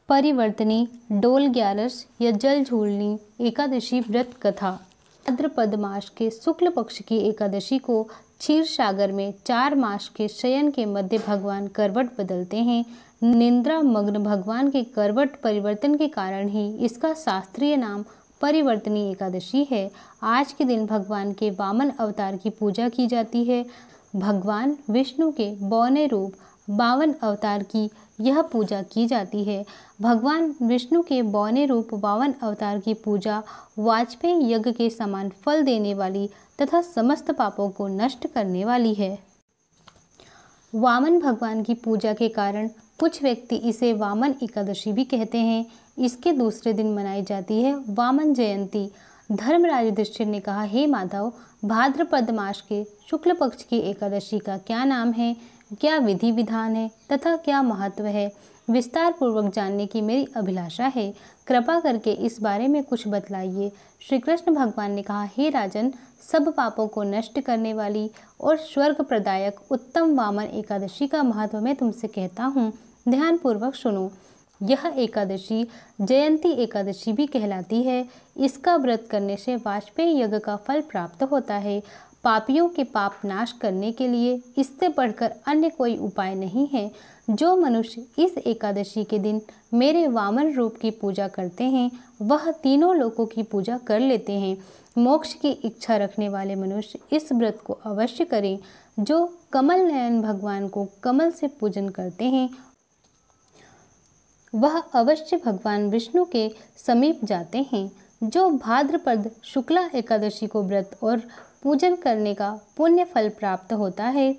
परिवर्तनी डोल ग्यारस या जल झूलनी एकादशी व्रत कथा। भाद्रपद मास के शुक्ल पक्ष की एकादशी को क्षीर सागर में 4 मास के शयन के मध्य भगवान करवट बदलते हैं। निद्रा मग्न भगवान के करवट परिवर्तन के कारण ही इसका शास्त्रीय नाम परिवर्तनी एकादशी है। आज के दिन भगवान के वामन अवतार की पूजा की जाती है। भगवान विष्णु के 52 रूप 52 अवतार की यह पूजा की जाती है। भगवान विष्णु के 52 रूप 52 अवतार की पूजा वाजपेयी यज्ञ के समान फल देने वाली तथा समस्त पापों को नष्ट करने वाली है। वामन भगवान की पूजा के कारण कुछ व्यक्ति इसे वामन एकादशी भी कहते हैं। इसके दूसरे दिन मनाई जाती है वामन जयंती। धर्मराज युधिष्ठिर ने कहा, हे माधव, भाद्रपद मास के शुक्ल पक्ष की एकादशी का क्या नाम है, क्या विधि विधान है तथा क्या महत्व है, विस्तार पूर्वक जानने की मेरी अभिलाषा है। कृपा करके इस बारे में कुछ बतलाइए। श्री कृष्ण भगवान ने कहा, हे राजन, सब पापों को नष्ट करने वाली और स्वर्ग प्रदायक उत्तम वामन एकादशी का महत्व मैं तुमसे कहता हूँ। ध्यान पूर्वक सुनो। यह एकादशी जयंती एकादशी भी कहलाती है। इसका व्रत करने से वाजपेयी यज्ञ का फल प्राप्त होता है। पापियों के पाप नाश करने के लिए इससे बढ़कर अन्य कोई उपाय नहीं है। जो मनुष्य इस एकादशी के दिन मेरे वामन रूप की पूजा करते हैं वह तीनों लोकों की पूजा कर लेते हैं। मोक्ष की इच्छा रखने वाले मनुष्य इस व्रत को अवश्य करें। जो कमल नयन भगवान को कमल से पूजन करते हैं वह अवश्य भगवान विष्णु के समीप जाते हैं। जो भाद्रपद शुक्ला एकादशी को व्रत और पूजन करने का पुण्य फल प्राप्त होता है,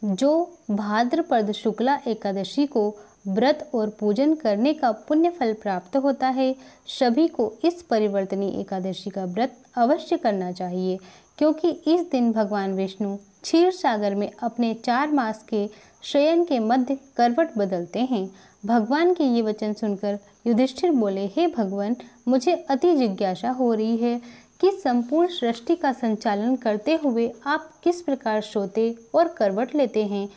जो भाद्रपद शुक्ला एकादशी को व्रत और पूजन करने का पुण्य फल प्राप्त होता है, सभी को इस परिवर्तनी एकादशी का व्रत अवश्य करना चाहिए, क्योंकि इस दिन भगवान विष्णु क्षीर सागर में अपने 4 मास के शयन के मध्य करवट बदलते हैं। भगवान के ये वचन सुनकर युधिष्ठिर बोले, हे भगवान, मुझे अति जिज्ञासा हो रही है कि संपूर्ण सृष्टि का संचालन करते हुए आप किस प्रकार सोते और करवट लेते हैं।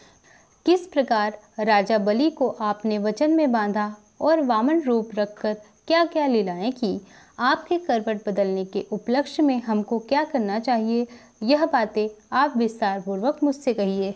किस प्रकार राजा बलि को आपने वचन में बांधा और वामन रूप रखकर क्या क्या लीलाएं की। आपके करवट बदलने के उपलक्ष्य में हमको क्या करना चाहिए, यह बातें आप विस्तार पूर्वक मुझसे कहिए।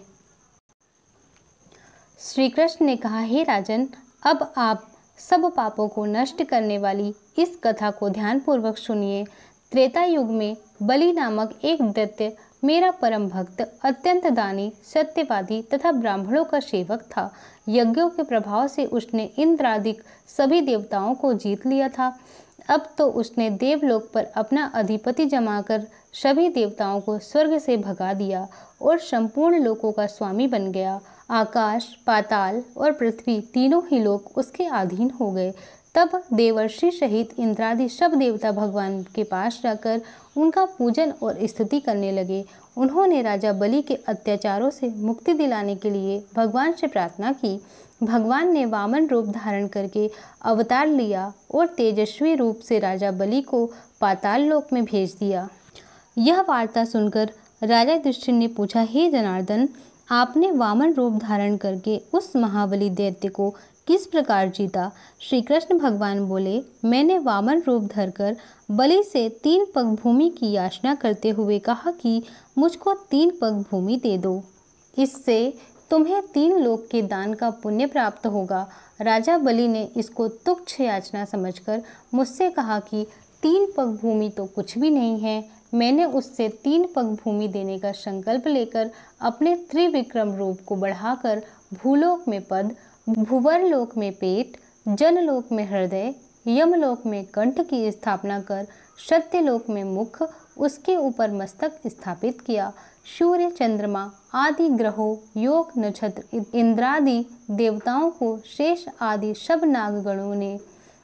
श्री कृष्ण ने कहा, हे राजन, अब आप सब पापों को नष्ट करने वाली इस कथा को ध्यानपूर्वक सुनिए। त्रेता युग में बलि नामक एक दैत्य मेरा परम भक्त, अत्यंत दानी, सत्यवादी तथा ब्राह्मणों का सेवक था। यज्ञों के प्रभाव से उसने इंद्रादिक सभी देवताओं को जीत लिया था। अब तो उसने देवलोक पर अपना अधिपति जमाकर सभी देवताओं को स्वर्ग से भगा दिया और संपूर्ण लोकों का स्वामी बन गया। आकाश, पाताल और पृथ्वी तीनों ही लोक उसके अधीन हो गए। तब देवर्षि सहित इंद्रादि सब देवता भगवान के पास जाकर उनका पूजन और स्तुति करने लगे। उन्होंने राजा बलि के अत्याचारों से मुक्ति दिलाने के लिए भगवान से प्रार्थना की। भगवान ने वामन रूप धारण करके अवतार लिया और तेजस्वी रूप से राजा बलि को पाताल लोक में भेज दिया। यह वार्ता सुनकर राजा युधिष्ठिर ने पूछा, हे जनार्दन, आपने वामन रूप धारण करके उस महाबली दैत्य को किस प्रकार जीता। श्री कृष्ण भगवान बोले, मैंने वामन रूप धरकर बलि से 3 पग भूमि की याचना करते हुए कहा कि मुझको 3 पग भूमि दे दो, इससे तुम्हें 3 लोक के दान का पुण्य प्राप्त होगा। राजा बलि ने इसको तुच्छ याचना समझकर मुझसे कहा कि 3 पग भूमि तो कुछ भी नहीं है। मैंने उससे 3 पग भूमि देने का संकल्प लेकर अपने त्रिविक्रम रूप को बढ़ाकर भूलोक में पद, भूवरलोक में पेट, जनलोक में हृदय, यमलोक में कंठ की स्थापना कर सत्यलोक में मुख, उसके ऊपर मस्तक स्थापित किया। सूर्य, चंद्रमा आदि ग्रहों, योग, नक्षत्र, इंद्रादि देवताओं को शेष आदि सब नागगणों ने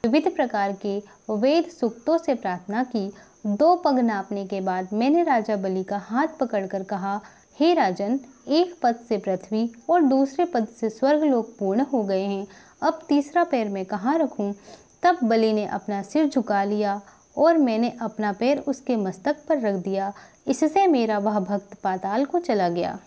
विविध प्रकार के वेद सूक्तों से प्रार्थना की। 2 पग नापने के बाद मैंने राजा बलि का हाथ पकड़कर कहा, हे राजन, एक पद से पृथ्वी और दूसरे पद से स्वर्गलोक पूर्ण हो गए हैं। अब तीसरा पैर मैं कहाँ रखूं? तब बलि ने अपना सिर झुका लिया और मैंने अपना पैर उसके मस्तक पर रख दिया। इससे मेरा वह भक्त पाताल को चला गया।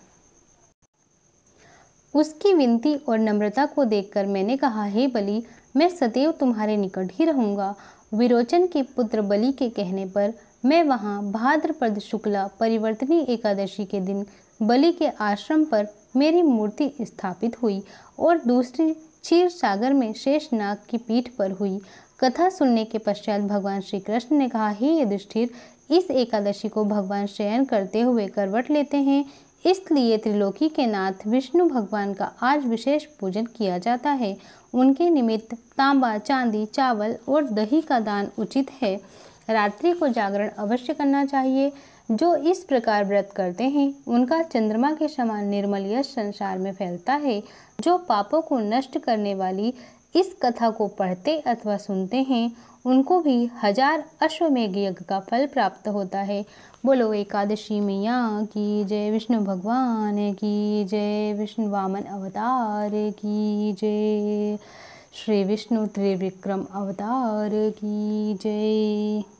उसकी विनती और नम्रता को देखकर मैंने कहा, हे बलि, मैं सदैव तुम्हारे निकट ही रहूँगा। विरोचन के पुत्र बलि के कहने पर मैं वहाँ भाद्रपद शुक्ला परिवर्तनी एकादशी के दिन बलि के आश्रम पर मेरी मूर्ति स्थापित हुई और दूसरी क्षीर सागर में शेषनाग की पीठ पर हुई। कथा सुनने के पश्चात भगवान श्री कृष्ण ने कहा, हे युधिष्ठिर, इस एकादशी को भगवान शयन करते हुए करवट लेते हैं, इसलिए त्रिलोकी के नाथ विष्णु भगवान का आज विशेष पूजन किया जाता है। उनके निमित्त तांबा, चांदी, चावल और दही का दान उचित है। रात्रि को जागरण अवश्य करना चाहिए। जो इस प्रकार व्रत करते हैं उनका चंद्रमा के समान निर्मल यश संसार में फैलता है। जो पापों को नष्ट करने वाली इस कथा को पढ़ते अथवा सुनते हैं उनको भी 1000 अश्वमेघ यज्ञ का फल प्राप्त होता है। बोलो एकादशी मैया की जय, विष्णु भगवान की जय, विष्णु वामन अवतार की जय, श्री विष्णु त्रिविक्रम अवतार की जय।